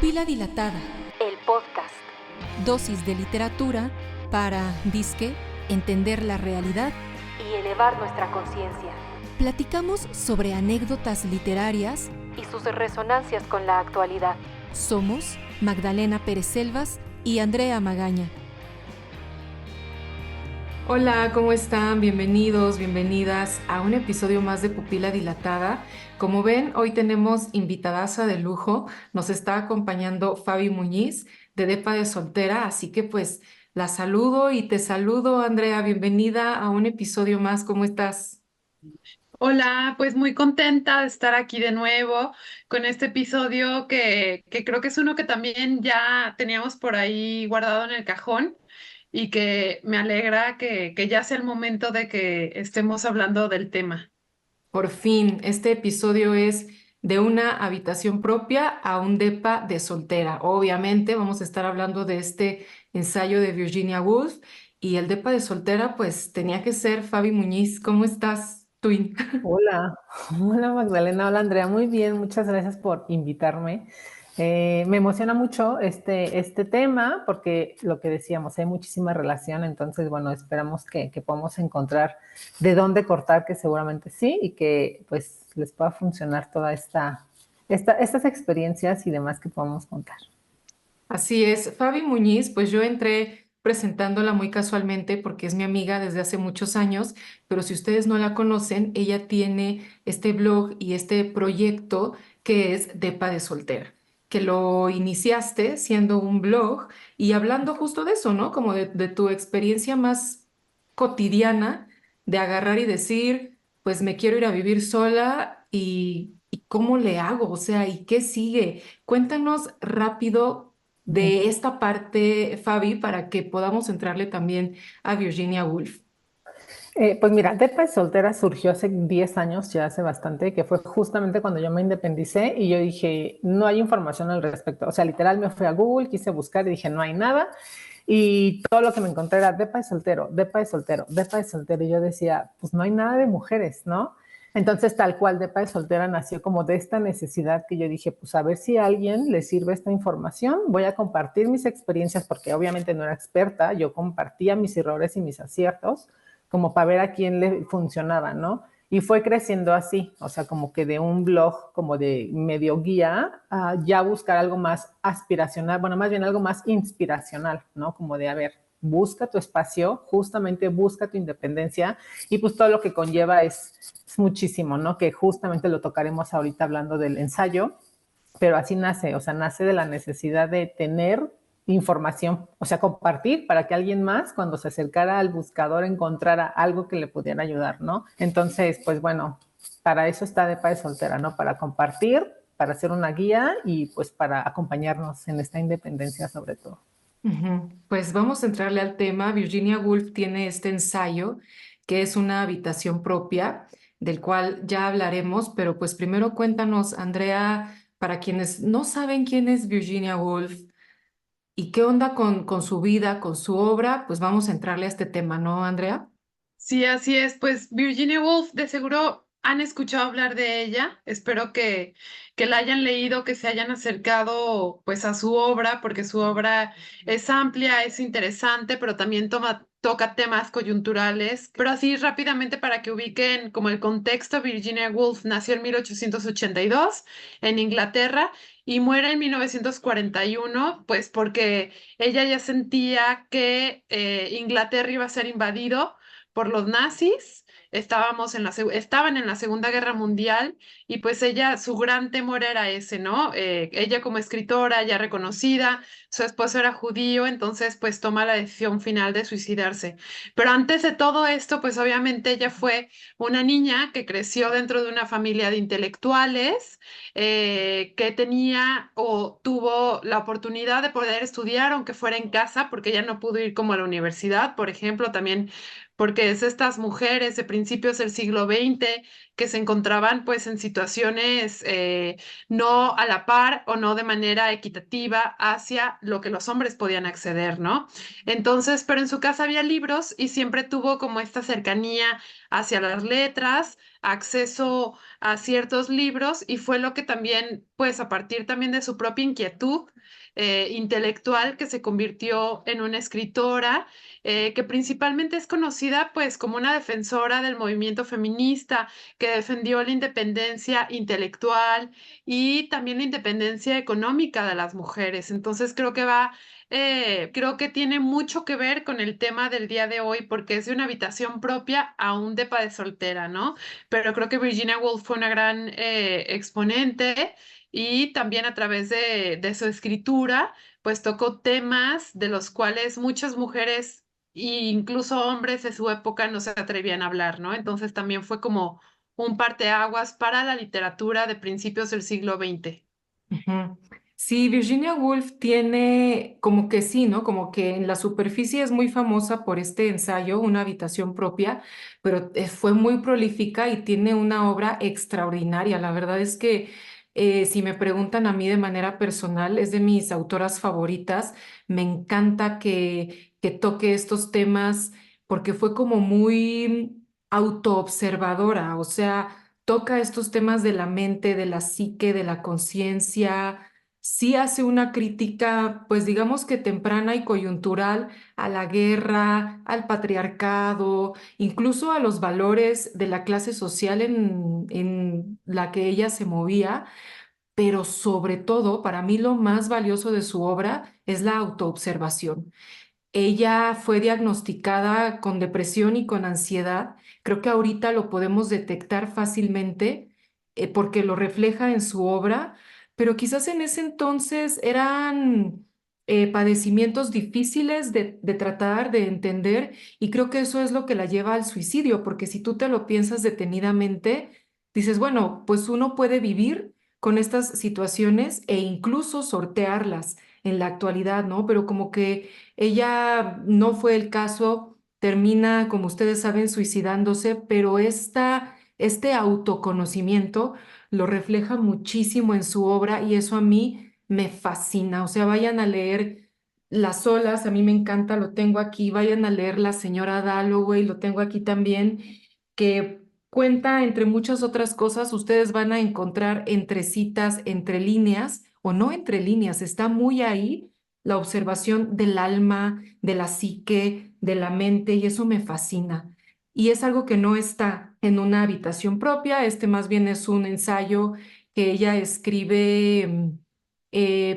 Pupila Dilatada, el podcast. Dosis de literatura para, disque, entender la realidad Y elevar nuestra conciencia. Platicamos sobre anécdotas literarias Y sus resonancias con la actualidad. Somos Magdalena Pérez Selvas y Andrea Magaña. Hola, ¿cómo están? Bienvenidos, bienvenidas a un episodio más de Pupila Dilatada. Como ven, hoy tenemos invitadaza de lujo. Nos está acompañando Fabi Muñiz de Depa de Soltera, así que pues la saludo y te saludo, Andrea. Bienvenida a un episodio más. ¿Cómo estás? Hola, pues muy contenta de estar aquí de nuevo con este episodio que creo que es uno que también ya teníamos por ahí guardado en el cajón y que me alegra que ya sea el momento de que estemos hablando del tema. Por fin, este episodio es de una habitación propia a un depa de soltera. Obviamente vamos a estar hablando de este ensayo de Virginia Woolf y el depa de soltera pues tenía que ser Fabi Muñiz. ¿Cómo estás, Twin? Hola, hola Magdalena, hola Andrea, muy bien, muchas gracias por invitarme. Me emociona mucho este tema porque lo que decíamos, hay muchísima relación, entonces bueno, esperamos que podamos encontrar de dónde cortar, que seguramente sí, y que pues les pueda funcionar toda estas experiencias y demás que podamos contar. Así es, Fabi Muñiz, pues yo entré presentándola muy casualmente porque es mi amiga desde hace muchos años, pero si ustedes no la conocen, ella tiene este blog y este proyecto que es Depa de Soltera, que lo iniciaste siendo un blog y hablando justo de eso, ¿no? Como de tu experiencia más cotidiana de agarrar y decir, pues me quiero ir a vivir sola y ¿cómo le hago? O sea, ¿y qué sigue? Cuéntanos rápido de esta parte, Fabi, para que podamos entrarle también a Virginia Woolf. Pues mira, Depa de Soltera surgió hace 10 años, ya hace bastante, que fue justamente cuando yo me independicé y yo dije, no hay información al respecto. O sea, literal me fui a Google, quise buscar y dije, no hay nada. Y todo lo que me encontré era Depa de Soltero, Depa de Soltero, Depa de Soltero. Y yo decía, pues no hay nada de mujeres, ¿no? Entonces, tal cual, Depa de Soltera nació como de esta necesidad que yo dije, pues a ver si a alguien le sirve esta información, voy a compartir mis experiencias, porque obviamente no era experta, yo compartía mis errores y mis aciertos, como para ver a quién le funcionaba, ¿no? Y fue creciendo así, o sea, como que de un blog como de medio guía a ya buscar algo más aspiracional, bueno, más bien algo más inspiracional, ¿no? Como de, a ver, busca tu espacio, justamente busca tu independencia y pues todo lo que conlleva es muchísimo, ¿no? Que justamente lo tocaremos ahorita hablando del ensayo, pero así nace, o sea, nace de la necesidad de tener información, o sea, compartir para que alguien más cuando se acercara al buscador encontrara algo que le pudiera ayudar, ¿no? Entonces, pues bueno, para eso está Depa de Soltera, ¿no? Para compartir, para hacer una guía y pues para acompañarnos en esta independencia sobre todo. Ujú. Pues vamos a entrarle al tema. Virginia Woolf tiene este ensayo que es una habitación propia, del cual ya hablaremos, pero pues primero cuéntanos, Andrea, para quienes no saben quién es Virginia Woolf y qué onda con su vida, con su obra, pues vamos a entrarle a este tema, ¿no, Andrea? Sí, así es. Pues Virginia Woolf, de seguro han escuchado hablar de ella. Espero que la hayan leído, que se hayan acercado pues a su obra, porque su obra es amplia, es interesante, pero también toca temas coyunturales. Pero así rápidamente para que ubiquen como el contexto, Virginia Woolf nació en 1882 en Inglaterra y muere en 1941, pues porque ella ya sentía que Inglaterra iba a ser invadido por los nazis. Estaban en la Segunda Guerra Mundial y pues ella, su gran temor era ese, ¿no? Ella como escritora ya reconocida, su esposo era judío, entonces pues toma la decisión final de suicidarse. Pero antes de todo esto, pues obviamente ella fue una niña que creció dentro de una familia de intelectuales, que tenía o tuvo la oportunidad de poder estudiar, aunque fuera en casa, porque ella no pudo ir como a la universidad, por ejemplo, también porque es estas mujeres de principios del siglo XX que se encontraban pues en situaciones no a la par o no de manera equitativa hacia lo que los hombres podían acceder, ¿no? Entonces, pero en su casa había libros y siempre tuvo como esta cercanía hacia las letras, acceso a ciertos libros y fue lo que también, pues a partir también de su propia inquietud intelectual, que se convirtió en una escritora que principalmente es conocida pues como una defensora del movimiento feminista, que defendió la independencia intelectual y también la independencia económica de las mujeres. Entonces creo que tiene mucho que ver con el tema del día de hoy, porque es de una habitación propia a un depa de soltera, ¿no? Pero creo que Virginia Woolf fue una gran exponente y también a través de su escritura, pues tocó temas de los cuales muchas mujeres e incluso hombres de su época no se atrevían a hablar, ¿no? Entonces también fue como un parteaguas para la literatura de principios del siglo XX. Ujú. Sí, Virginia Woolf tiene como que sí, ¿no? Como que en la superficie es muy famosa por este ensayo, Una habitación propia, pero fue muy prolífica y tiene una obra extraordinaria. La verdad es que si me preguntan a mí de manera personal, es de mis autoras favoritas. Me encanta que toque estos temas porque fue como muy autoobservadora, o sea toca estos temas de la mente, de la psique, de la conciencia, sí hace una crítica, pues digamos que temprana y coyuntural a la guerra, al patriarcado, incluso a los valores de la clase social en la que ella se movía, pero sobre todo, para mí lo más valioso de su obra es la autoobservación. Ella fue diagnosticada con depresión y con ansiedad. Creo que ahorita lo podemos detectar fácilmente porque lo refleja en su obra, pero quizás en ese entonces eran padecimientos difíciles de tratar, de entender, y creo que eso es lo que la lleva al suicidio, porque si tú te lo piensas detenidamente, dices, bueno, pues uno puede vivir con estas situaciones e incluso sortearlas en la actualidad, ¿no? Pero como que ella no fue el caso, termina, como ustedes saben, suicidándose, pero este autoconocimiento lo refleja muchísimo en su obra y eso a mí me fascina. O sea, vayan a leer Las olas, a mí me encanta, lo tengo aquí, vayan a leer La señora Dalloway, lo tengo aquí también, que cuenta entre muchas otras cosas, ustedes van a encontrar entre citas, entre líneas o no entre líneas, está muy ahí la observación del alma, de la psique, de la mente, y eso me fascina. Y es algo que no está en una habitación propia, este más bien es un ensayo que ella escribe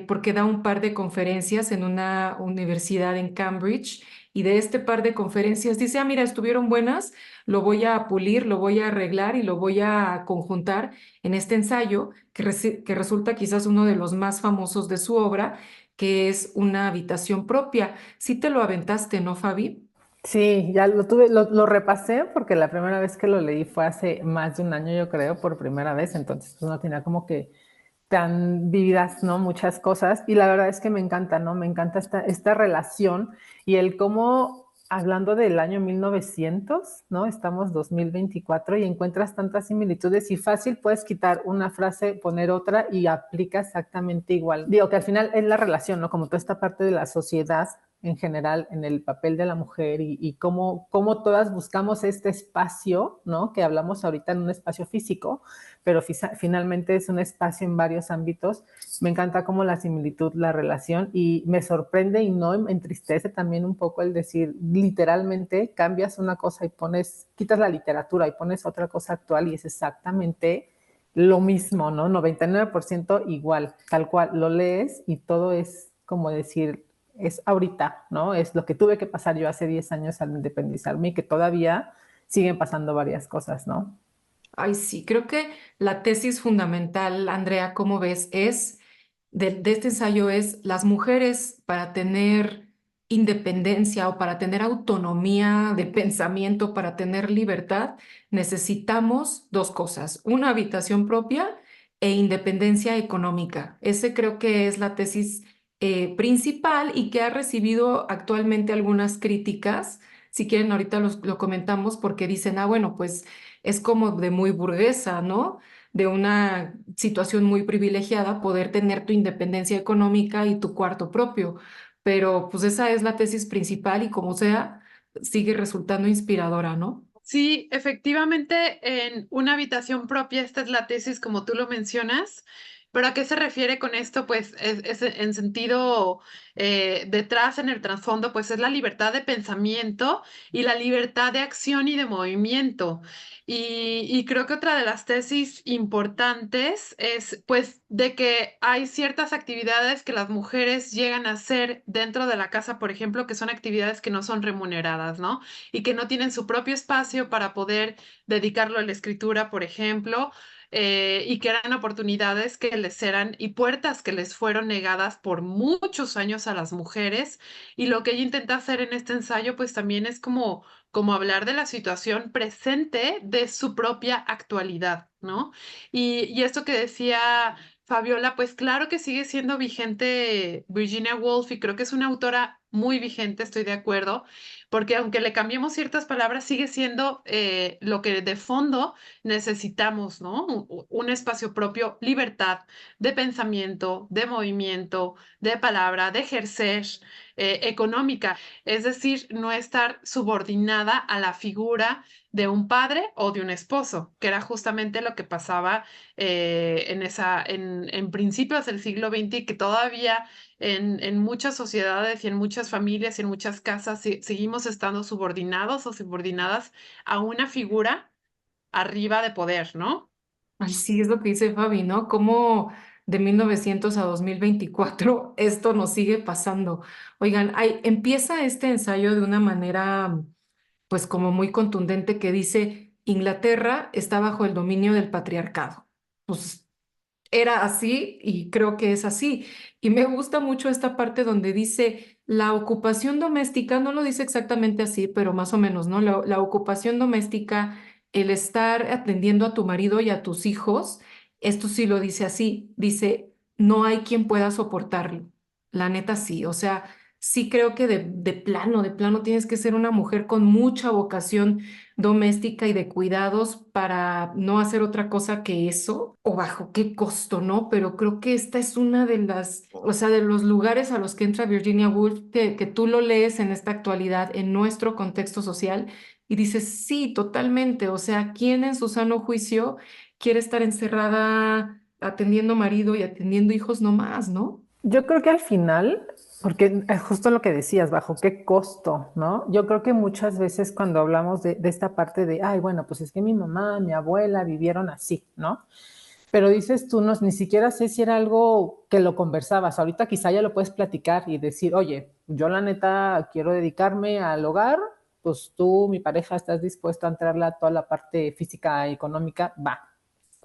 porque da un par de conferencias en una universidad en Cambridge, y de este par de conferencias dice, ah, mira, estuvieron buenas, lo voy a pulir, lo voy a arreglar y lo voy a conjuntar en este ensayo que resulta quizás uno de los más famosos de su obra, que es Una habitación propia. Sí te lo aventaste, ¿no, Fabi? Sí, ya lo tuve, lo repasé porque la primera vez que lo leí fue hace más de un año, yo creo, por primera vez, entonces pues no tenía como que tan vividas, ¿no? Muchas cosas. Y la verdad es que me encanta, ¿no? Me encanta esta relación y el cómo, hablando del año 1900, ¿no? Estamos 2024 y encuentras tantas similitudes y fácil puedes quitar una frase, poner otra y aplica exactamente igual. Digo que al final es la relación, ¿no? Como toda esta parte de la sociedad en general en el papel de la mujer y cómo todas buscamos este espacio, ¿no? Que hablamos ahorita en un espacio físico, pero finalmente es un espacio en varios ámbitos. Me encanta como la similitud, la relación, y me sorprende y no me entristece también un poco el decir, literalmente cambias una cosa y quitas la literatura y pones otra cosa actual y es exactamente lo mismo, ¿no? 99% igual, tal cual, lo lees y todo es como decir, es ahorita, ¿no? Es lo que tuve que pasar yo hace 10 años al independizarme y que todavía siguen pasando varias cosas, ¿no? Ay, sí, creo que la tesis fundamental, Andrea, ¿cómo ves? De este ensayo es las mujeres para tener independencia o para tener autonomía de pensamiento, para tener libertad, necesitamos dos cosas, una habitación propia e independencia económica. Ese creo que es la tesis principal y que ha recibido actualmente algunas críticas Si quieren, ahorita lo comentamos porque dicen, ah, bueno, pues es como de muy burguesa, ¿no? De una situación muy privilegiada poder tener tu independencia económica y tu cuarto propio. Pero pues esa es la tesis principal y como sea, sigue resultando inspiradora, ¿no? Sí, efectivamente, en una habitación propia, esta es la tesis como tú lo mencionas, pero ¿a qué se refiere con esto? Pues es en sentido detrás, en el trasfondo, pues es la libertad de pensamiento y la libertad de acción y de movimiento. Y creo que otra de las tesis importantes es pues de que hay ciertas actividades que las mujeres llegan a hacer dentro de la casa, por ejemplo, que son actividades que no son remuneradas, ¿no? Y que no tienen su propio espacio para poder dedicarlo a la escritura, por ejemplo, y que eran oportunidades que les eran y puertas que les fueron negadas por muchos años a las mujeres. Y lo que ella intenta hacer en este ensayo, pues también es como hablar de la situación presente de su propia actualidad, ¿no? Y esto que decía Fabiola, pues claro que sigue siendo vigente Virginia Woolf y creo que es una autora muy vigente, estoy de acuerdo, porque aunque le cambiemos ciertas palabras, sigue siendo lo que de fondo necesitamos, ¿no? Un espacio propio, libertad de pensamiento, de movimiento, de palabra, de ejercer, económica, es decir, no estar subordinada a la figura de un padre o de un esposo, que era justamente lo que pasaba en principios del siglo XX y que todavía en muchas sociedades y en muchas familias y en muchas casas seguimos estando subordinados o subordinadas a una figura arriba de poder, ¿no? Ay, sí, es lo que dice Fabi, ¿no? Como de 1900 a 2024 esto nos sigue pasando. Oigan, empieza este ensayo de una manera, pues como muy contundente que dice, Inglaterra está bajo el dominio del patriarcado. Pues era así y creo que es así. Y me gusta mucho esta parte donde dice la ocupación doméstica, no lo dice exactamente así, pero más o menos, ¿no? La ocupación doméstica, el estar atendiendo a tu marido y a tus hijos, esto sí lo dice así, dice, no hay quien pueda soportarlo. La neta sí, o sea, sí creo que de plano tienes que ser una mujer con mucha vocación doméstica y de cuidados para no hacer otra cosa que eso, o bajo qué costo, ¿no? Pero creo que esta es una de las, o sea, de los lugares a los que entra Virginia Woolf, que tú lo lees en esta actualidad, en nuestro contexto social, y dices, sí, totalmente, o sea, ¿quién en su sano juicio quiere estar encerrada atendiendo marido y atendiendo hijos nomás, ¿no? Yo creo que al final, porque es justo lo que decías, bajo qué costo, ¿no? Yo creo que muchas veces cuando hablamos de esta parte de, ay, bueno, pues es que mi mamá, mi abuela vivieron así, ¿no? Pero dices tú, no, ni siquiera sé si era algo que lo conversabas. Ahorita quizá ya lo puedes platicar y decir, oye, yo la neta quiero dedicarme al hogar, pues tú, mi pareja, estás dispuesto a entrarle a toda la parte física y económica, va.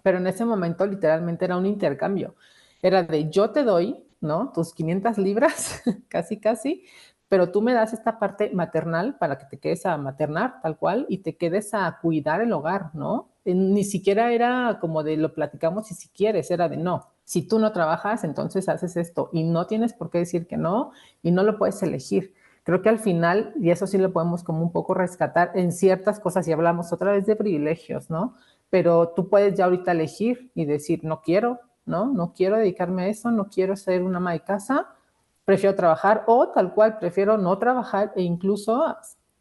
Pero en ese momento literalmente era un intercambio. Era de yo te doy, ¿no? Tus 500 libras, casi, casi, pero tú me das esta parte maternal para que te quedes a maternar, tal cual, y te quedes a cuidar el hogar, ¿no? Ni siquiera era como de lo platicamos y si quieres, era de no. Si tú no trabajas, entonces haces esto y no tienes por qué decir que no y no lo puedes elegir. Creo que al final, y eso sí lo podemos como un poco rescatar en ciertas cosas y hablamos otra vez de privilegios, ¿no? Pero tú puedes ya ahorita elegir y decir, no quiero, ¿no? No quiero dedicarme a eso, no quiero ser una ama de casa, prefiero trabajar o tal cual, prefiero no trabajar e incluso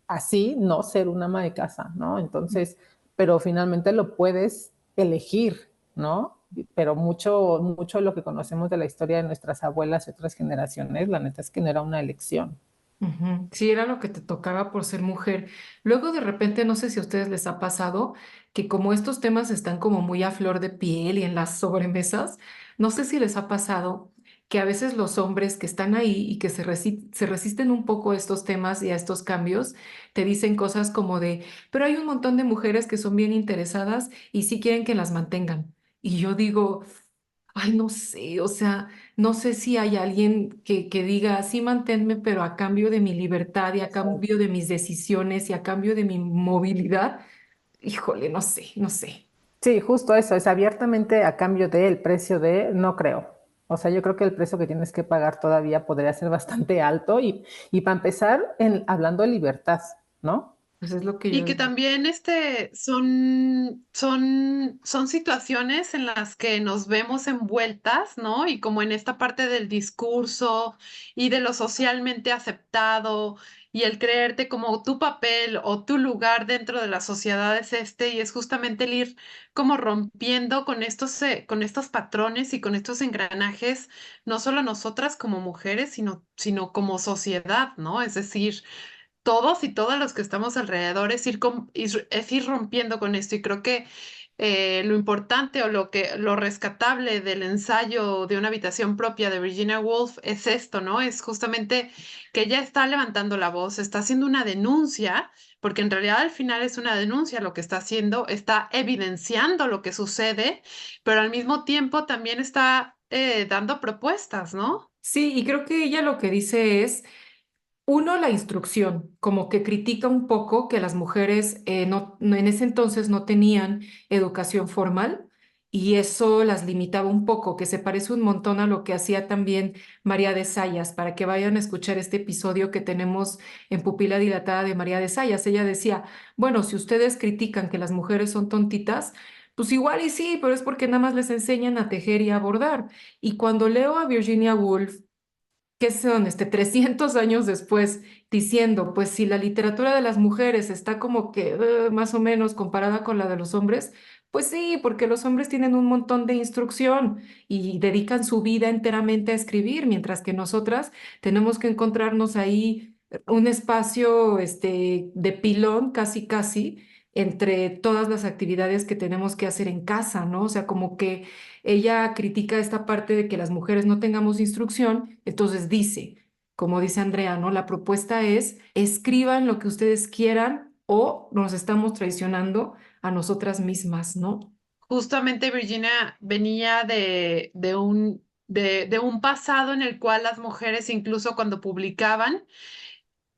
así no ser una ama de casa, ¿no? Entonces, pero finalmente lo puedes elegir, ¿no? Pero mucho, mucho de lo que conocemos de la historia de nuestras abuelas y otras generaciones, la neta es que no era una elección. Ujú. Sí, era lo que te tocaba por ser mujer. Luego de repente, no sé si a ustedes les ha pasado que como estos temas están como muy a flor de piel y en las sobremesas, no sé si les ha pasado que a veces los hombres que están ahí y que se resisten un poco a estos temas y a estos cambios, te dicen cosas como de, pero hay un montón de mujeres que son bien interesadas y sí quieren que las mantengan. Y yo digo... Ay, no sé, o sea, no sé si hay alguien que diga, sí, manténme, pero a cambio de mi libertad y a cambio de mis decisiones y a cambio de mi movilidad. Híjole, no sé, no sé. Sí, justo eso, es abiertamente a cambio del precio de, no creo. O sea, yo creo que el precio que tienes que pagar todavía podría ser bastante alto y para empezar, hablando de libertad, ¿no? Pues es lo que Y yo que digo. también son situaciones en las que nos vemos envueltas, ¿no? Y como en esta parte del discurso y de lo socialmente aceptado y el creerte como tu papel o tu lugar dentro de la sociedad es y es justamente el ir como rompiendo con estos patrones y con estos engranajes, no solo nosotras como mujeres, sino como sociedad, ¿no? Es decir, todos y todas los que estamos alrededor es ir rompiendo con esto. Y creo que lo importante o lo rescatable del ensayo de una habitación propia de Virginia Woolf es esto, ¿no? Es justamente que ella está levantando la voz, está haciendo una denuncia, porque en realidad al final es una denuncia lo que está haciendo, está evidenciando lo que sucede, pero al mismo tiempo también está dando propuestas, ¿no? Sí, y creo que ella lo que dice es, uno, la instrucción, como que critica un poco que las mujeres en ese entonces no tenían educación formal y eso las limitaba un poco, que se parece un montón a lo que hacía también María de Sayas, para que vayan a escuchar este episodio que tenemos en Pupila Dilatada de María de Sayas. Ella decía, bueno, si ustedes critican que las mujeres son tontitas, pues igual y sí, pero es porque nada más les enseñan a tejer y a bordar. Y cuando leo a Virginia Woolf, que son 300 años después, diciendo, pues si la literatura de las mujeres está como que más o menos comparada con la de los hombres, pues sí, porque los hombres tienen un montón de instrucción y dedican su vida enteramente a escribir, mientras que nosotras tenemos que encontrarnos ahí un espacio de pilón, casi casi, entre todas las actividades que tenemos que hacer en casa, ¿no? O sea, como que ella critica esta parte de que las mujeres no tengamos instrucción, entonces dice, como dice Andrea, ¿no? La propuesta es, escriban lo que ustedes quieran o nos estamos traicionando a nosotras mismas, ¿no? Justamente Virginia venía de un pasado en el cual las mujeres, incluso cuando publicaban,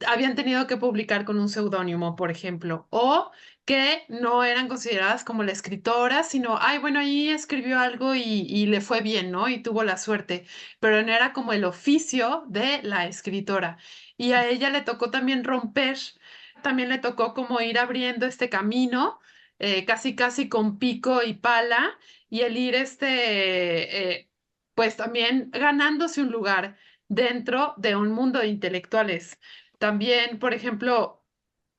habían tenido que publicar con un seudónimo, por ejemplo, o que no eran consideradas como la escritora, sino, ay, bueno, ahí escribió algo y le fue bien, ¿no? Y tuvo la suerte, pero no era como el oficio de la escritora. Y a ella le tocó también romper, también le tocó como ir abriendo este camino, casi casi con pico y pala, y el ir pues también ganándose un lugar dentro de un mundo de intelectuales. También, por ejemplo,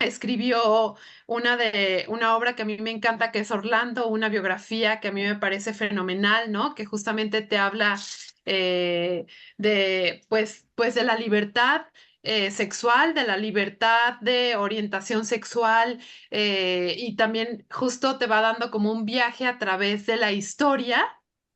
escribió una obra que a mí me encanta, que es Orlando, una biografía que a mí me parece fenomenal, ¿no? Que justamente te habla pues de la libertad sexual, de la libertad de orientación sexual, y también justo te va dando como un viaje a través de la historia,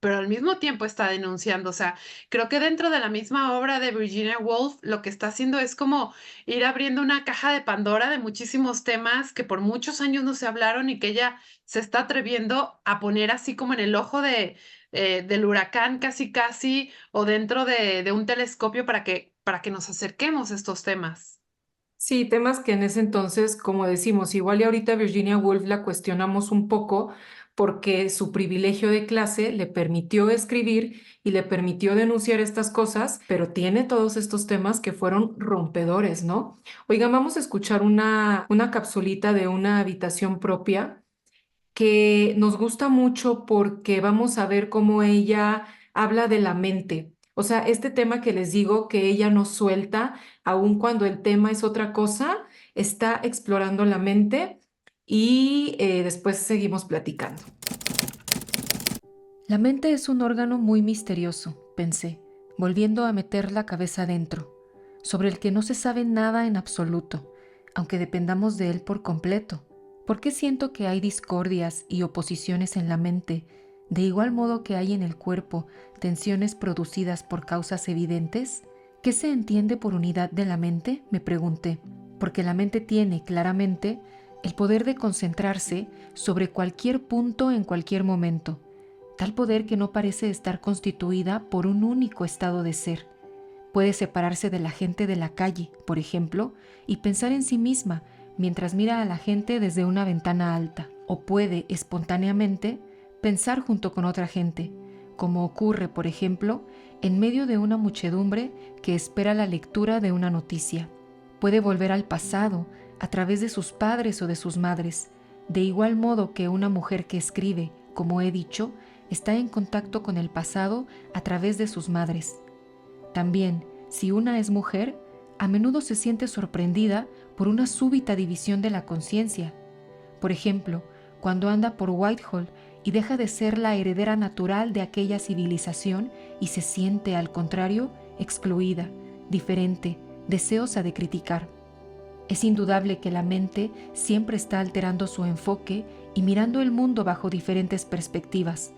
pero al mismo tiempo está denunciando. O sea, creo que dentro de la misma obra de Virginia Woolf, lo que está haciendo es como ir abriendo una caja de Pandora de muchísimos temas que por muchos años no se hablaron y que ella se está atreviendo a poner así como en el ojo del huracán casi casi o dentro de un telescopio para que nos acerquemos a estos temas. Sí, temas que en ese entonces, como decimos, igual y ahorita Virginia Woolf la cuestionamos un poco porque su privilegio de clase le permitió escribir y le permitió denunciar estas cosas, pero tiene todos estos temas que fueron rompedores, ¿no? Oigan, vamos a escuchar una capsulita de una habitación propia que nos gusta mucho porque vamos a ver cómo ella habla de la mente. O sea, este tema que les digo que ella no suelta, aun cuando el tema es otra cosa, está explorando la mente y después seguimos platicando. La mente es un órgano muy misterioso, pensé, volviendo a meter la cabeza dentro, sobre el que no se sabe nada en absoluto, aunque dependamos de él por completo. ¿Por qué siento que hay discordias y oposiciones en la mente, de igual modo que hay en el cuerpo tensiones producidas por causas evidentes? ¿Qué se entiende por unidad de la mente?, me pregunté, porque la mente tiene, claramente, el poder de concentrarse sobre cualquier punto en cualquier momento, tal poder que no parece estar constituida por un único estado de ser. Puede separarse de la gente de la calle, por ejemplo, y pensar en sí misma mientras mira a la gente desde una ventana alta, o puede, espontáneamente, pensar junto con otra gente, como ocurre, por ejemplo, en medio de una muchedumbre que espera la lectura de una noticia. Puede volver al pasado, a través de sus padres o de sus madres, de igual modo que una mujer que escribe, como he dicho, está en contacto con el pasado a través de sus madres. También, si una es mujer, a menudo se siente sorprendida por una súbita división de la conciencia. Por ejemplo, cuando anda por Whitehall y deja de ser la heredera natural de aquella civilización y se siente, al contrario, excluida, diferente, deseosa de criticar. Es indudable que la mente siempre está alterando su enfoque y mirando el mundo bajo diferentes perspectivas.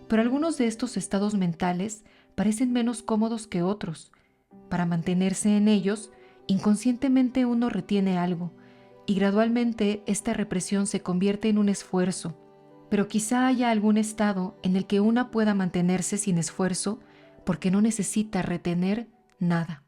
Pero algunos de estos estados mentales parecen menos cómodos que otros. Para mantenerse en ellos, inconscientemente uno retiene algo, y gradualmente esta represión se convierte en un esfuerzo. Pero quizá haya algún estado en el que una pueda mantenerse sin esfuerzo porque no necesita retener nada.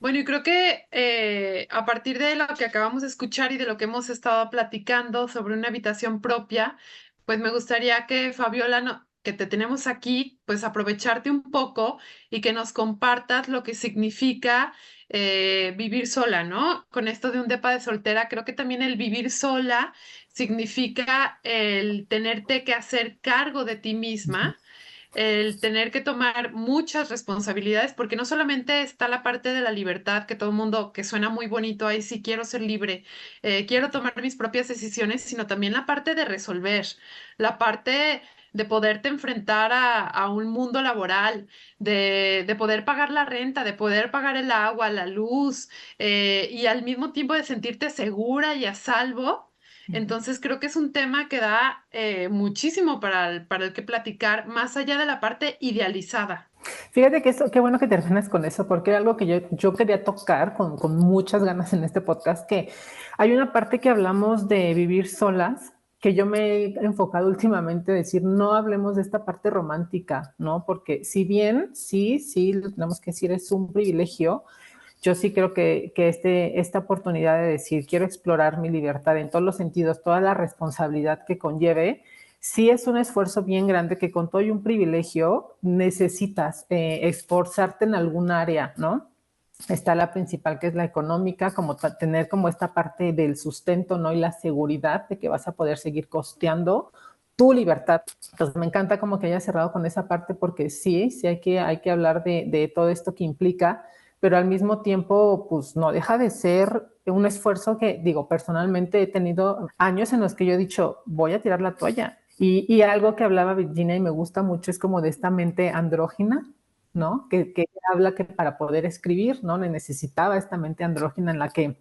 Bueno, y creo que a partir de lo que acabamos de escuchar y de lo que hemos estado platicando sobre una habitación propia, pues me gustaría que Fabiola, que te tenemos aquí, pues aprovecharte un poco y que nos compartas lo que significa vivir sola, ¿no? Con esto de un depa de soltera, creo que también el vivir sola significa el tenerte que hacer cargo de ti misma, el tener que tomar muchas responsabilidades, porque no solamente está la parte de la libertad, que todo el mundo, que suena muy bonito, ahí sí quiero ser libre, quiero tomar mis propias decisiones, sino también la parte de resolver, la parte de poderte enfrentar a un mundo laboral, de poder pagar la renta, de poder pagar el agua, la luz, y al mismo tiempo de sentirte segura y a salvo. Entonces creo que es un tema que da muchísimo para el que platicar, más allá de la parte idealizada. Fíjate que eso, qué bueno que terminas con eso, porque era algo que yo quería tocar con muchas ganas en este podcast, que hay una parte que hablamos de vivir solas, que yo me he enfocado últimamente a decir, no hablemos de esta parte romántica, ¿no? Porque si bien sí, lo tenemos que decir, es un privilegio. Yo sí creo que esta oportunidad de decir, quiero explorar mi libertad en todos los sentidos, toda la responsabilidad que conlleve, sí es un esfuerzo bien grande que con todo y un privilegio necesitas esforzarte en algún área, ¿no? Está la principal, que es la económica, como tener como esta parte del sustento, ¿no? Y la seguridad de que vas a poder seguir costeando tu libertad. Entonces me encanta como que haya cerrado con esa parte, porque sí hay que hablar de todo esto que implica, pero al mismo tiempo, pues no deja de ser un esfuerzo que, digo, personalmente he tenido años en los que yo he dicho, voy a tirar la toalla. Y algo que hablaba Virginia y me gusta mucho es como de esta mente andrógina, ¿no? Que habla que para poder escribir, ¿no? Necesitaba esta mente andrógina en la que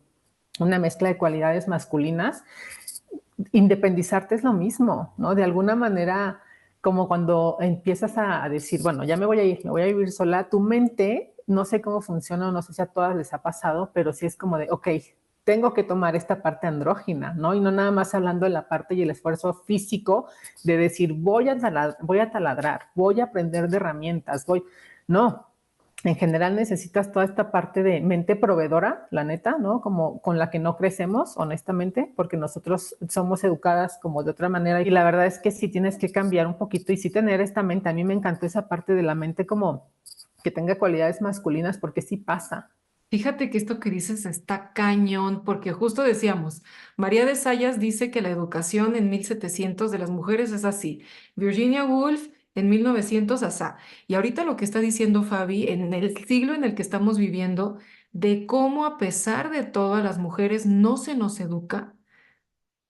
una mezcla de cualidades masculinas. Independizarte es lo mismo, ¿no? De alguna manera, como cuando empiezas a decir, bueno, ya me voy a ir, me voy a vivir sola, tu mente, no sé cómo funciona, no sé si a todas les ha pasado, pero sí es como de, ok, tengo que tomar esta parte andrógina, ¿no? Y no nada más hablando de la parte y el esfuerzo físico de decir, voy a taladrar, voy a aprender de herramientas, no. En general necesitas toda esta parte de mente proveedora, la neta, ¿no? Como con la que no crecemos, honestamente, porque nosotros somos educadas como de otra manera y la verdad es que sí tienes que cambiar un poquito y sí tener esta mente. A mí me encantó esa parte de la mente como que tenga cualidades masculinas, porque sí pasa. Fíjate que esto que dices está cañón, porque justo decíamos, María de Sayas dice que la educación en 1700 de las mujeres es así, Virginia Woolf en 1900 asá, y ahorita lo que está diciendo Fabi, en el siglo en el que estamos viviendo, de cómo a pesar de todo a las mujeres no se nos educa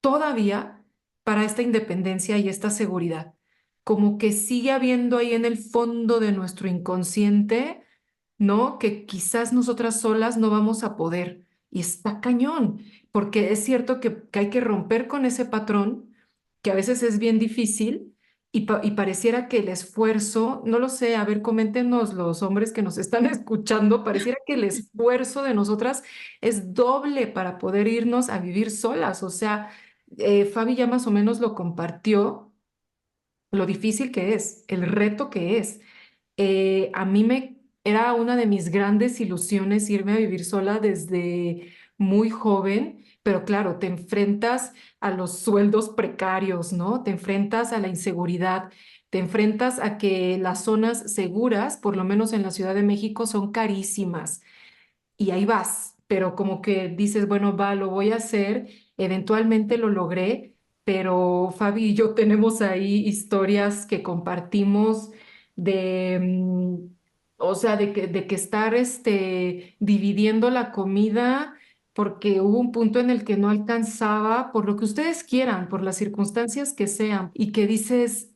todavía para esta independencia y esta seguridad, como que sigue habiendo ahí en el fondo de nuestro inconsciente, ¿no? Que quizás nosotras solas no vamos a poder. Y está cañón, porque es cierto que hay que romper con ese patrón, que a veces es bien difícil, y pareciera que el esfuerzo, no lo sé, a ver, coméntenos los hombres que nos están escuchando, pareciera que el esfuerzo de nosotras es doble para poder irnos a vivir solas. O sea, Fabi ya más o menos lo compartió, lo difícil que es, el reto que es. A mí me era una de mis grandes ilusiones irme a vivir sola desde muy joven, pero claro, te enfrentas a los sueldos precarios, ¿no? Te enfrentas a la inseguridad, te enfrentas a que las zonas seguras, por lo menos en la Ciudad de México, son carísimas. Y ahí vas, pero como que dices, bueno, va, lo voy a hacer, eventualmente lo logré, pero Fabi y yo tenemos ahí historias que compartimos de, o sea, de que estar dividiendo la comida porque hubo un punto en el que no alcanzaba por lo que ustedes quieran, por las circunstancias que sean, y que dices,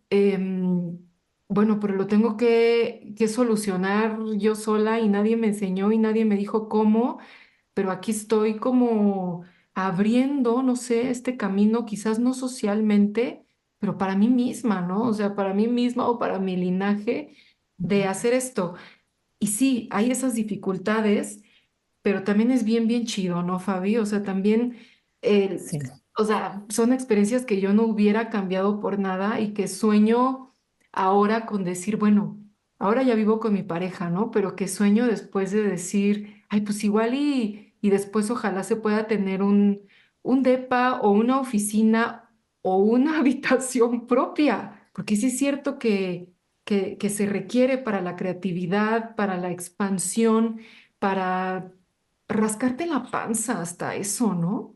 bueno, pero lo tengo que solucionar yo sola y nadie me enseñó y nadie me dijo cómo, pero aquí estoy como abriendo, no sé, este camino, quizás no socialmente, pero para mí misma, ¿no? O sea, para mí misma o para mi linaje de hacer esto. Y sí, hay esas dificultades, pero también es bien, bien chido, ¿no, Fabi? O sea, también, eh, Sí. o sea, son experiencias que yo no hubiera cambiado por nada y que sueño ahora con decir, bueno, ahora ya vivo con mi pareja, ¿no? Pero que sueño después de decir, ay, pues igual y después ojalá se pueda tener un depa o una oficina o una habitación propia, porque sí es cierto que se requiere para la creatividad, para la expansión, para rascarte la panza hasta eso, ¿no?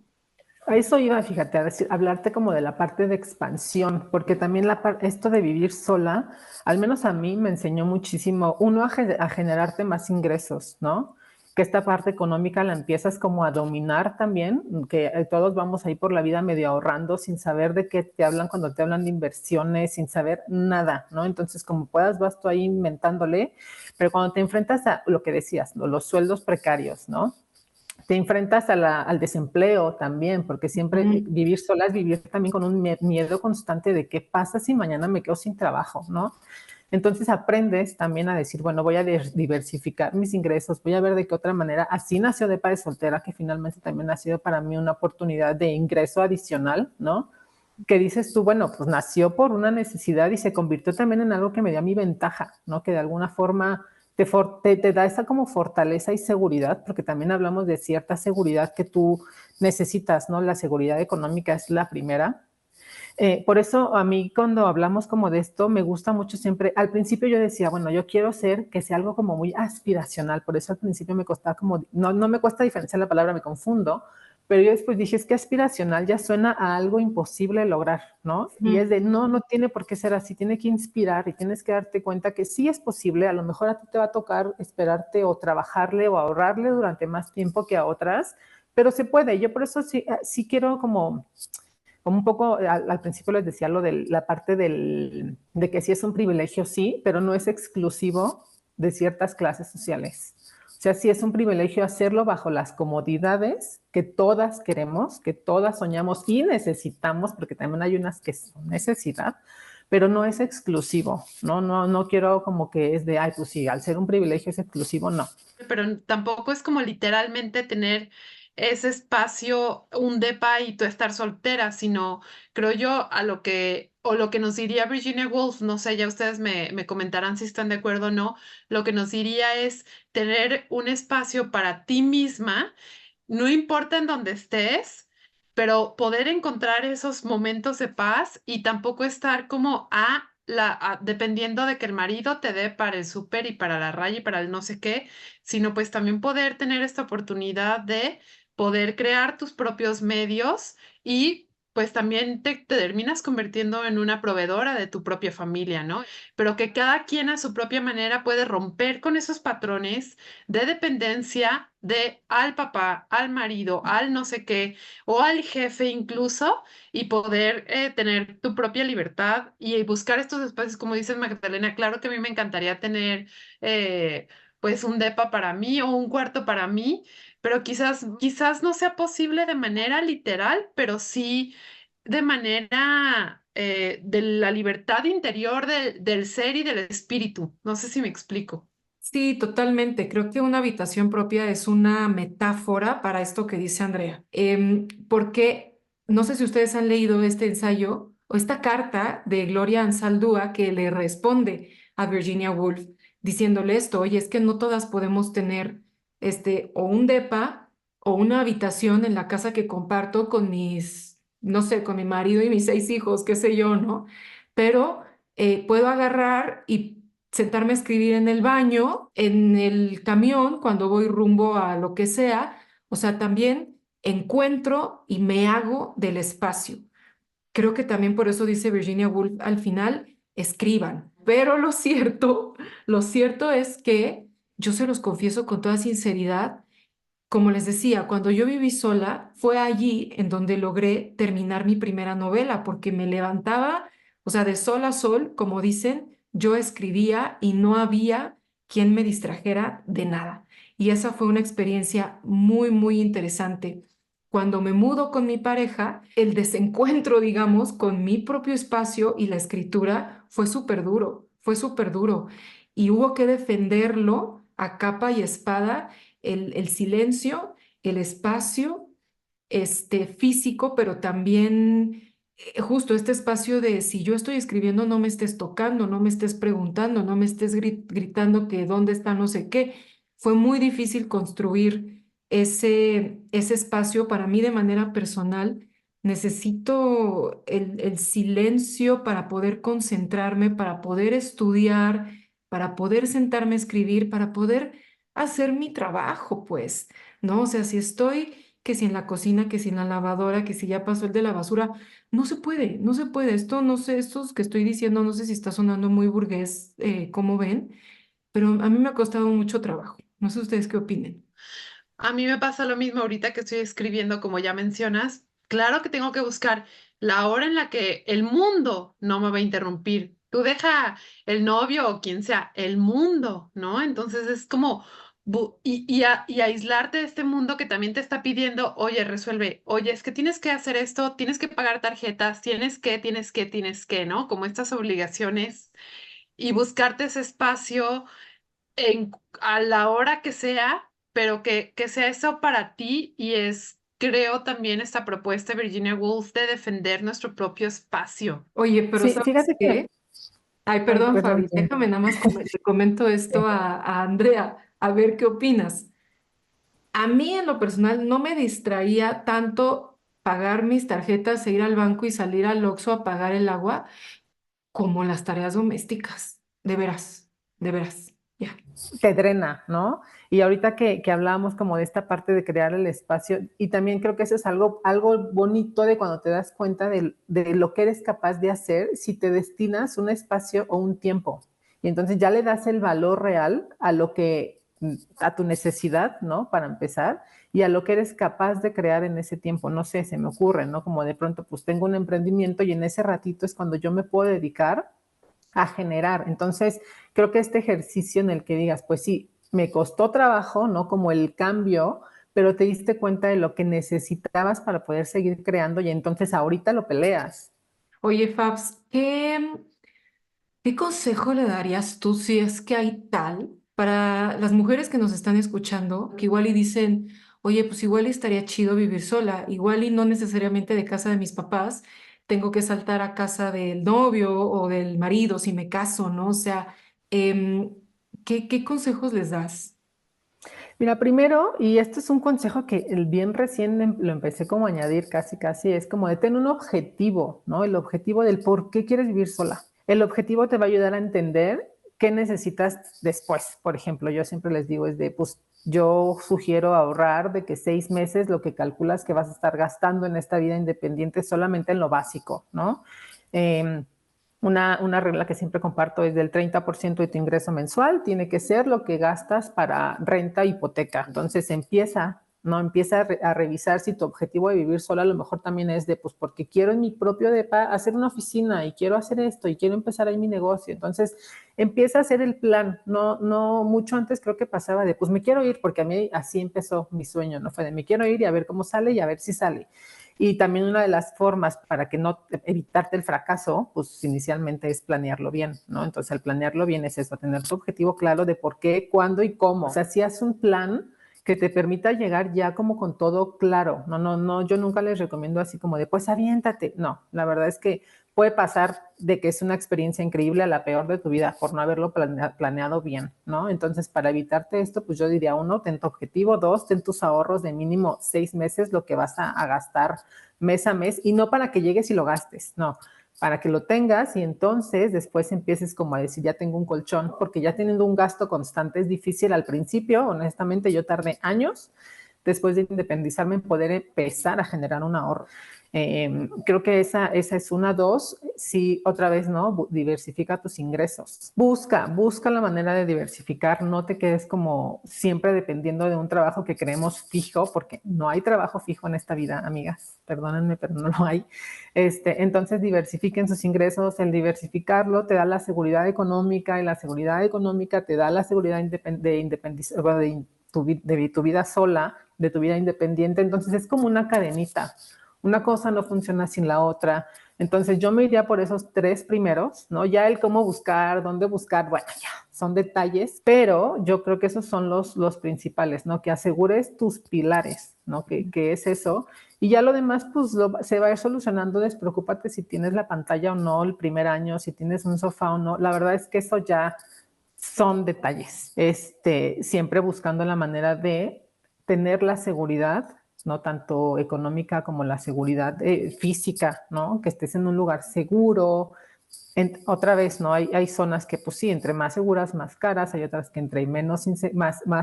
A eso iba, fíjate, a decir, hablarte como de la parte de expansión, porque también esto de vivir sola, al menos a mí me enseñó muchísimo, uno, a generarte más ingresos, ¿no? Que esta parte económica la empiezas como a dominar también, que todos vamos ahí por la vida medio ahorrando sin saber de qué te hablan cuando te hablan de inversiones, sin saber nada, ¿no? Entonces, como puedas, vas tú ahí inventándole, pero cuando te enfrentas a lo que decías, los sueldos precarios, ¿no? Te enfrentas al desempleo también, porque siempre Mm. vivir sola es vivir también con un miedo constante de qué pasa si mañana me quedo sin trabajo, ¿no? Entonces aprendes también a decir, bueno, voy a diversificar mis ingresos, voy a ver de qué otra manera. Así nació de Padre Soltera, que finalmente también ha sido para mí una oportunidad de ingreso adicional, ¿no? Que dices tú, bueno, pues nació por una necesidad y se convirtió también en algo que me dio a mi ventaja, ¿no? Que de alguna forma te da esa como fortaleza y seguridad, porque también hablamos de cierta seguridad que tú necesitas, ¿no? La seguridad económica es la primera. Por eso a mí cuando hablamos como de esto, me gusta mucho siempre, al principio yo decía, bueno, yo quiero ser que sea algo como muy aspiracional, por eso al principio me costaba como, no me cuesta diferenciar la palabra, me confundo, pero yo después dije, es que aspiracional ya suena a algo imposible lograr, ¿no? Y es de, no tiene por qué ser así, tiene que inspirar y tienes que darte cuenta que sí es posible, a lo mejor a ti te va a tocar esperarte o trabajarle o ahorrarle durante más tiempo que a otras, pero se puede. Yo por eso sí quiero como un poco, al principio les decía lo de la parte de que sí es un privilegio, sí, pero no es exclusivo de ciertas clases sociales. O sea, sí es un privilegio hacerlo bajo las comodidades que todas queremos, que todas soñamos y necesitamos, porque también hay unas que son necesidad, pero no es exclusivo, ¿no? No quiero como que es de, ay, pues sí, al ser un privilegio es exclusivo, no. Pero tampoco es como literalmente tener ese espacio, un depa y tú estar soltera, sino creo yo a lo que, o lo que nos diría Virginia Woolf, no sé, ya ustedes me comentarán si están de acuerdo o no, lo que nos diría es tener un espacio para ti misma, no importa en dónde estés, pero poder encontrar esos momentos de paz y tampoco estar como dependiendo de que el marido te dé para el súper y para la raya y para el no sé qué, sino pues también poder tener esta oportunidad de poder crear tus propios medios y pues también te terminas convirtiendo en una proveedora de tu propia familia, ¿no? Pero que cada quien a su propia manera puede romper con esos patrones de dependencia de al papá, al marido, al no sé qué, o al jefe incluso, y poder tener tu propia libertad y buscar estos espacios, como dices Magdalena, claro que a mí me encantaría tener pues un depa para mí o un cuarto para mí, pero quizás no sea posible de manera literal, pero sí de manera de la libertad interior del ser y del espíritu. No sé si me explico. Sí, totalmente. Creo que una habitación propia es una metáfora para esto que dice Andrea. Porque no sé si ustedes han leído este ensayo o esta carta de Gloria Anzaldúa que le responde a Virginia Woolf diciéndole esto, oye, es que no todas podemos tener o un depa o una habitación en la casa que comparto con no sé, con mi marido y mis 6 hijos, qué sé yo, ¿no? Pero puedo agarrar y sentarme a escribir en el baño, en el camión, cuando voy rumbo a lo que sea, O sea, también encuentro y me hago del espacio. Creo que también por eso dice Virginia Woolf al final, escriban. Pero lo cierto es que yo se los confieso con toda sinceridad, como les decía, cuando yo viví sola, fue allí en donde logré terminar mi primera novela, porque me levantaba, o sea, de sol a sol, como dicen, yo escribía y no había quien me distrajera de nada. Y esa fue una experiencia muy, muy interesante. Cuando me mudo con mi pareja, el desencuentro, digamos, con mi propio espacio y la escritura fue súper duro, fue súper duro. Y hubo que defenderlo a capa y espada el silencio, el espacio físico, pero también justo este espacio de si yo estoy escribiendo, no me estés tocando, no me estés preguntando, no me estés gritando que dónde está no sé qué. Fue muy difícil construir ese espacio para mí de manera personal. Necesito el silencio para poder concentrarme, para poder estudiar, para poder sentarme a escribir, para poder hacer mi trabajo, pues, ¿no? O sea, si estoy, que si en la cocina, que si en la lavadora, que si ya pasó el de la basura, no se puede, no se puede. Esto, no sé, estos que estoy diciendo, no sé si está sonando muy burgués, como ven, pero a mí me ha costado mucho trabajo. No sé ustedes qué opinen. A mí me pasa lo mismo ahorita que estoy escribiendo, como ya mencionas. Claro que tengo que buscar la hora en la que el mundo no me va a interrumpir. Tú deja el novio o quien sea, el mundo, ¿no? Entonces es como y aislarte de este mundo que también te está pidiendo, oye, resuelve, oye, es que tienes que hacer esto, tienes que pagar tarjetas, tienes que, ¿no? Como estas obligaciones y buscarte ese espacio en, a la hora que sea, pero que sea eso para ti y es, creo también esta propuesta de Virginia Woolf de defender nuestro propio espacio. Oye, pero Sí, ¿sabes fíjate que, qué? Ay, ay, perdón, perdón, Fabi, dime. déjame nada más le comento Sí. esto a Andrea, a ver qué opinas. A mí en lo personal no me distraía tanto pagar mis tarjetas e ir al banco y salir al Oxxo a pagar el agua como las tareas domésticas. De veras, ya. Te drena, ¿no? Y ahorita que hablábamos como de esta parte de crear el espacio, y también creo que eso es algo bonito de cuando te das cuenta de lo que eres capaz de hacer si te destinas un espacio o un tiempo. Y entonces ya le das el valor real a lo que, a tu necesidad, ¿no? Para empezar, y a lo que eres capaz de crear en ese tiempo. No sé, se me ocurre, ¿no? Como de pronto, pues tengo un emprendimiento y en ese ratito es cuando yo me puedo dedicar a generar. Entonces, creo que este ejercicio en el que digas, pues sí, me costó trabajo, ¿no? Como el cambio, pero te diste cuenta de lo que necesitabas para poder seguir creando y entonces ahorita lo peleas. Oye, Fabs, ¿qué consejo le darías tú si es que hay tal para las mujeres que nos están escuchando, que igual y dicen, oye, pues igual y estaría chido vivir sola, igual y no necesariamente de casa de mis papás, tengo que saltar a casa del novio o del marido si me caso, ¿no? O sea, em, ¿qué consejos les das? Mira, primero, y esto es un consejo que el bien recién lo empecé como a añadir casi, casi, es como de tener un objetivo, ¿no? El objetivo del por qué quieres vivir sola. El objetivo te va a ayudar a entender qué necesitas después. Por ejemplo, yo siempre les digo es de, pues yo sugiero ahorrar de que 6 meses lo que calculas que vas a estar gastando en esta vida independiente solamente en lo básico, ¿no? Eh, una regla que siempre comparto es del 30% de tu ingreso mensual, tiene que ser lo que gastas para renta, hipoteca. Entonces empieza, ¿no? Empieza a revisar si tu objetivo de vivir sola a lo mejor también es de, pues porque quiero en mi propio depa hacer una oficina y quiero hacer esto y quiero empezar ahí mi negocio. Entonces empieza a hacer el plan. No, mucho antes creo que pasaba de, pues me quiero ir, porque a mí así empezó mi sueño, ¿no? Fue de me quiero ir y a ver cómo sale y a ver si sale. Y también una de las formas para que no evitarte el fracaso, pues inicialmente es planearlo bien, ¿no? Entonces, al planearlo bien es eso, tener tu objetivo claro de por qué, cuándo y cómo. O sea, si haces un plan que te permita llegar ya como con todo claro. No, yo nunca les recomiendo así como de, pues aviéntate. No, la verdad es que puede pasar de que es una experiencia increíble a la peor de tu vida por no haberlo planeado bien, ¿no? Entonces, para evitarte esto, pues yo diría, uno, ten tu objetivo, dos, ten tus ahorros de mínimo 6 meses, lo que vas a gastar mes a mes, y no para que llegues y lo gastes, no, para que lo tengas y entonces después empieces como a decir, ya tengo un colchón, porque ya teniendo un gasto constante es difícil al principio, honestamente yo tardé años después de independizarme, en poder empezar a generar un ahorro. Creo que esa es una. Dos, sí, otra vez, ¿no? Diversifica tus ingresos. Busca la manera de diversificar. No te quedes como siempre dependiendo de un trabajo que creemos fijo, porque no hay trabajo fijo en esta vida, amigas. Perdónenme, pero no lo hay. Entonces, diversifiquen sus ingresos. El diversificarlo te da la seguridad económica, y la seguridad económica te da la seguridad de tu vida sola, de tu vida independiente. Entonces, es como una cadenita. Una cosa no funciona sin la otra. Entonces yo me iría por esos 3 primeros, ¿no? Ya el cómo buscar, dónde buscar, bueno, ya son detalles, pero yo creo que esos son los principales, ¿no? Que asegures tus pilares, ¿no? Que es eso. Y ya lo demás, pues se va a ir solucionando. Despreocúpate si tienes la pantalla o no el primer año, si tienes un sofá o no. La verdad es que eso ya son detalles. Siempre buscando la manera de tener la seguridad, ¿no? Tanto económica como la seguridad física, ¿no? Que estés en un lugar seguro. Otra vez, ¿no? Hay zonas que, pues sí, entre más seguras, más caras. Hay otras que entre más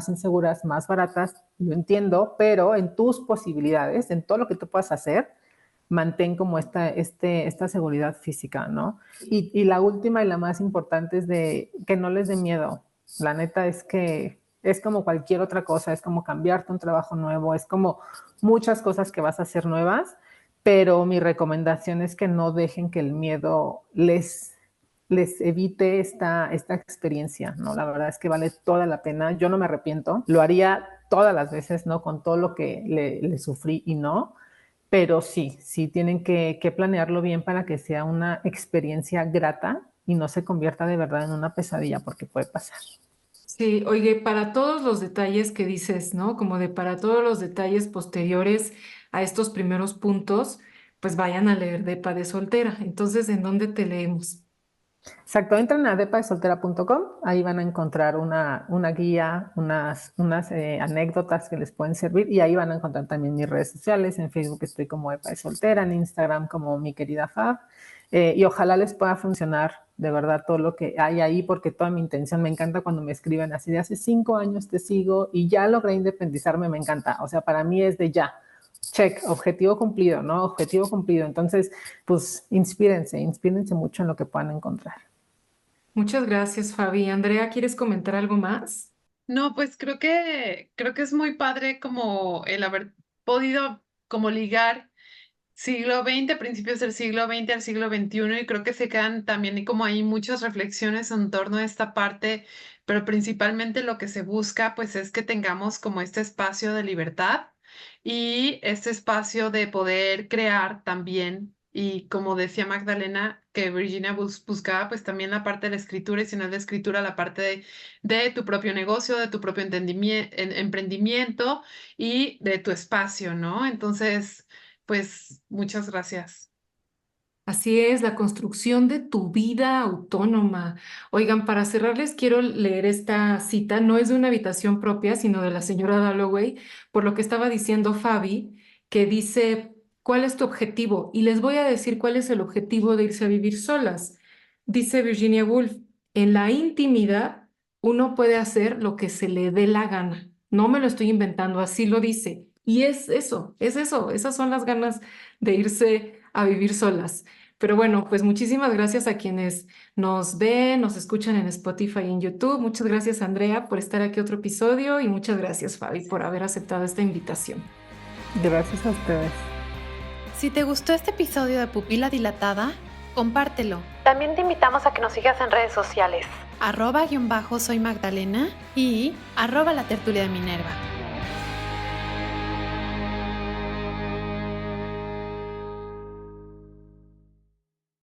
inseguras, más baratas. Lo entiendo, pero en tus posibilidades, en todo lo que tú puedas hacer, mantén como esta seguridad física, ¿no? Y la última y la más importante es de que no les dé miedo. La neta es que es como cualquier otra cosa, es como cambiarte un trabajo nuevo, es como muchas cosas que vas a hacer nuevas, pero mi recomendación es que no dejen que el miedo les evite esta experiencia, ¿no? La verdad es que vale toda la pena. Yo no me arrepiento, lo haría todas las veces, ¿no? Con todo lo que le sufrí y no, pero sí tienen que planearlo bien para que sea una experiencia grata y no se convierta de verdad en una pesadilla, porque puede pasar. Sí, oye, para todos los detalles que dices, ¿no? Como de para todos los detalles posteriores a estos primeros puntos, pues vayan a leer Depa de Soltera. Entonces, ¿en dónde te leemos? Exacto, entren a depadesoltera.com, ahí van a encontrar una guía, unas anécdotas que les pueden servir, y ahí van a encontrar también mis redes sociales. En Facebook estoy como Depa de Soltera, en Instagram como mi querida Fab, y ojalá les pueda funcionar de verdad todo lo que hay ahí, porque toda mi intención, me encanta cuando me escriben así de hace 5 años te sigo y ya logré independizarme, me encanta. O sea, para mí es de ya. Check, objetivo cumplido, ¿no? Objetivo cumplido. Entonces, pues inspírense mucho en lo que puedan encontrar. Muchas gracias, Fabi. Andrea, ¿quieres comentar algo más? No, pues creo que es muy padre como el haber podido como ligar siglo XX, principios del siglo XX al siglo XXI, y creo que se quedan también como hay muchas reflexiones en torno a esta parte, pero principalmente lo que se busca pues es que tengamos como este espacio de libertad y este espacio de poder crear también. Y como decía Magdalena, que Virginia buscaba pues también la parte de la escritura, y si no es la escritura, la parte de tu propio negocio, de tu propio emprendimiento y de tu espacio, ¿no? Entonces, pues muchas gracias. Así es, la construcción de tu vida autónoma. Oigan, para cerrarles quiero leer esta cita, no es de una habitación propia, sino de la señora Dalloway, por lo que estaba diciendo Fabi, que dice, ¿cuál es tu objetivo? Y les voy a decir cuál es el objetivo de irse a vivir solas. Dice Virginia Woolf, en la intimidad uno puede hacer lo que se le dé la gana. No me lo estoy inventando, así lo dice. Y es eso, esas son las ganas de irse a vivir solas. Pero bueno, pues muchísimas gracias a quienes nos ven, nos escuchan en Spotify y en YouTube. Muchas gracias, Andrea, por estar aquí otro episodio, y muchas gracias, Fabi, por haber aceptado esta invitación. Gracias a ustedes. Si te gustó este episodio de Pupila Dilatada, compártelo. También te invitamos a que nos sigas en redes sociales. @soy Magdalena y @la tertulia de Minerva.